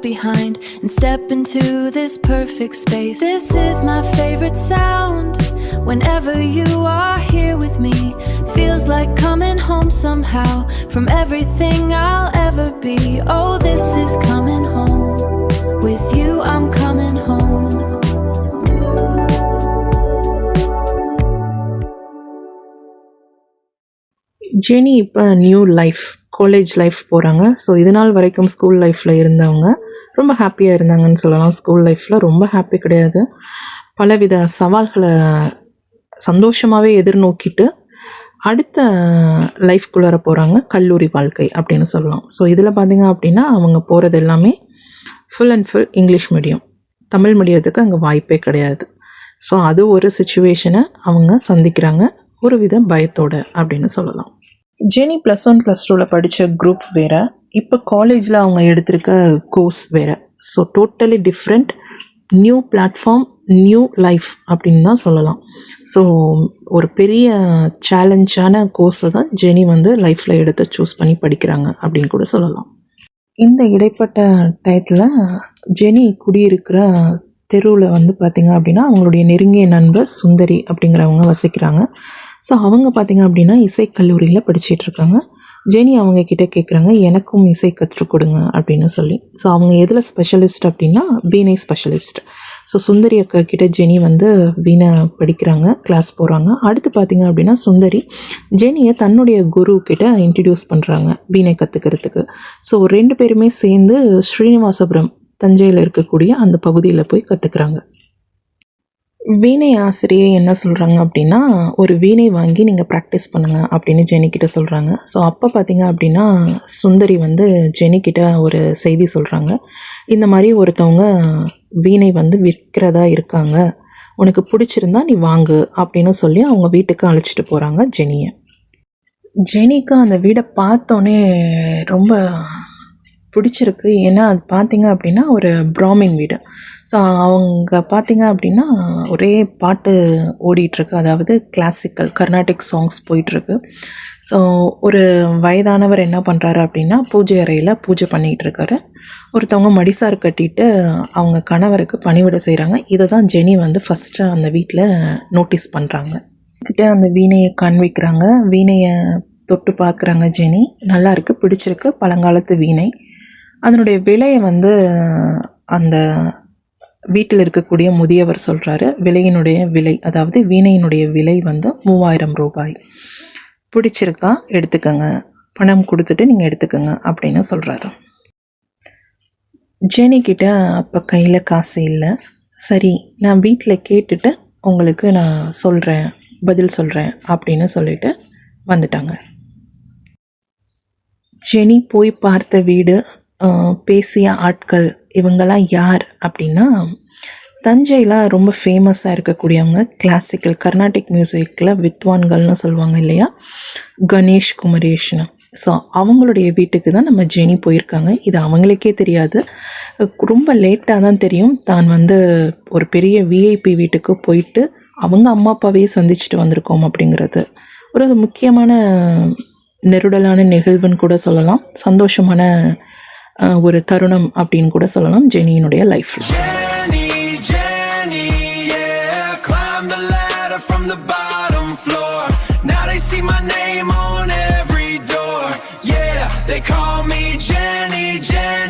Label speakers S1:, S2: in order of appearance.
S1: behind and step into this perfect space. This is my favorite sound. Whenever you are here with me, feels like coming home somehow from everything I'll ever be. Oh, this is coming home. With you I'm coming home.
S2: Jenny இப்போ new life, college life போகிறாங்க. So இது நாள் வரைக்கும் school லைஃப்பில் இருந்தவங்க ரொம்ப ஹாப்பியாக இருந்தாங்கன்னு சொல்லலாம். ஸ்கூல் லைஃப்பில் ரொம்ப ஹாப்பி கிடையாது, பலவித சவால்களை சந்தோஷமாகவே எதிர்நோக்கிட்டு அடுத்த லைஃப்குள்ளார போகிறாங்க, கல்லூரி வாழ்க்கை அப்படின்னு சொல்லலாம். ஸோ இதில் பார்த்திங்க அப்படின்னா அவங்க போகிறது எல்லாமே full and full English medium. Tamil மீடியத்துக்கு அங்கே வாய்ப்பே கிடையாது. ஸோ அது ஒரு சுச்சுவேஷனை அவங்க சந்திக்கிறாங்க ஒரு வித பயத்தோடு அப்படின்னு சொல்லலாம். ஜெனி +1 +2 படித்த குரூப் வேறு, இப்போ காலேஜில் அவங்க எடுத்திருக்க கோர்ஸ் வேறு. So totally different, new platform, new life அப்படின்னு தான் சொல்லலாம். ஸோ ஒரு பெரிய சேலஞ்சான கோர்ஸை தான் ஜெனி லைஃப்பில் எடுத்து சூஸ் பண்ணி படிக்கிறாங்க அப்படின்னு கூட சொல்லலாம். இந்த இடைப்பட்ட டயத்தில் ஜெனி குடியிருக்கிற தெருவில் பார்த்திங்க அப்படின்னா அவங்களுடைய நெருங்கிய நண்பர் சுந்தரி அப்படிங்கிறவங்க வசிக்கிறாங்க. ஸோ அவங்க பார்த்திங்க அப்படின்னா இசைக்கல்லூரியில் படிச்சிட்ருக்காங்க. ஜெனி அவங்கக்கிட்ட கேட்குறாங்க, எனக்கும் இசை கற்றுக் கொடுங்க அப்படின்னு சொல்லி. ஸோ அவங்க எதில் ஸ்பெஷலிஸ்ட் அப்படின்னா வீணை ஸ்பெஷலிஸ்ட். ஸோ சுந்தரி அக்கா கிட்ட ஜெனி வீணை படிக்கிறாங்க, கிளாஸ் போகிறாங்க. அடுத்து பார்த்திங்க அப்படின்னா சுந்தரி ஜெனியை தன்னுடைய குரு கிட்ட இன்ட்ரடியூஸ் பண்ணுறாங்க வீணை கற்றுக்கிறதுக்கு. ஸோ 2 பேருமே சேர்ந்து ஸ்ரீனிவாசபுரம், தஞ்சையில் இருக்கக்கூடிய அந்த பகுதியில் போய் கற்றுக்குறாங்க. வீணை ஆசிரியை என்ன சொல்கிறாங்க அப்படின்னா, ஒரு வீணை வாங்கி நீங்கள் ப்ராக்டிஸ் பண்ணுங்கள் அப்படின்னு ஜெனிக்கிட்ட சொல்கிறாங்க. ஸோ அப்போ பார்த்திங்க அப்படின்னா சுந்தரி ஜெனிக்கிட்ட ஒரு செய்தி சொல்கிறாங்க, இந்த மாதிரி ஒருத்தவங்க வீணை விற்கிறதா இருக்காங்க, உனக்கு பிடிச்சிருந்தா நீ வாங்கு அப்படின்னு சொல்லி அவங்க வீட்டுக்கு அழைச்சிட்டு போகிறாங்க ஜெனியை. ஜெனிக்கு அந்த வீடை பார்த்தோன்னே ரொம்ப பிடிச்சிருக்கு. ஏன்னா அது பார்த்திங்க அப்படின்னா ஒரு பிராமின் வீடு. ஸோ அவங்க பார்த்திங்க அப்படின்னா ஒரே பாட்டு ஓடிட்டுருக்கு, அதாவது கிளாசிக்கல் கர்நாடிக் சாங்ஸ் போயிட்டுருக்கு. ஸோ ஒரு வயதானவர் என்ன பண்ணுறாரு அப்படின்னா பூஜை அறையில் பூஜை பண்ணிகிட்ருக்காரு. ஒருத்தவங்க மடிசார் கட்டிட்டு அவங்க கணவருக்கு பணிவிட செய்கிறாங்க. இதை தான் ஜெனி ஃபஸ்ட்டு அந்த வீட்டில் நோட்டீஸ் பண்ணுறாங்க. கிட்ட அந்த வீணையை காண்பிக்கிறாங்க, வீணையை தொட்டு பார்க்குறாங்க ஜெனி. நல்லா இருக்குது, பிடிச்சிருக்கு, பழங்காலத்து வீணை. அதனுடைய விலையை அந்த வீட்டில் இருக்கக்கூடிய முதியவர் சொல்கிறாரு. விலையினுடைய விலை, அதாவது வீணையினுடைய விலை 3000 ரூபாய். பிடிச்சிருக்கா, எடுத்துக்கங்க, பணம் கொடுத்துட்டு நீங்கள் எடுத்துக்கங்க அப்படின்னு சொல்கிறாரு. ஜெனிக்கிட்ட அப்போ கையில் காசு இல்லை. சரி, நான் வீட்டில் கேட்டுட்டு உங்களுக்கு நான் சொல்கிறேன், பதில் சொல்கிறேன் அப்படின்னு சொல்லிட்டு வந்துட்டாங்க. ஜெனி போய் பார்த்த வீடு, பேசிய ஆட்கள், இவங்கெல்லாம் யார் அப்படின்னா தஞ்சையில் ரொம்ப ஃபேமஸாக இருக்கக்கூடியவங்க, கிளாசிக்கல் கர்நாடிக் மியூசிக்கில் வித்வான்கள்னு சொல்லுவாங்க இல்லையா, கணேஷ் குமரேஷ்னு. ஸோ அவங்களுடைய வீட்டுக்கு தான் நம்ம ஜெனி போயிருக்காங்க. இது அவங்களுக்கே தெரியாது, ரொம்ப லேட்டாக தான் தெரியும் தான் ஒரு பெரிய விஐபி வீட்டுக்கு போயிட்டு அவங்க அம்மா அப்பாவையே சந்திச்சுட்டு வந்திருக்கோம் அப்படிங்கிறது. ஒரு முக்கியமான நெருடலான நிகழ்வுன்னு கூட சொல்லலாம், சந்தோஷமான ஒரு தருணம் அப்படின்னு கூட சொல்லலாம் ஜெனியினுடைய லைஃப்பில்.
S3: They call me Jenny, Jenny.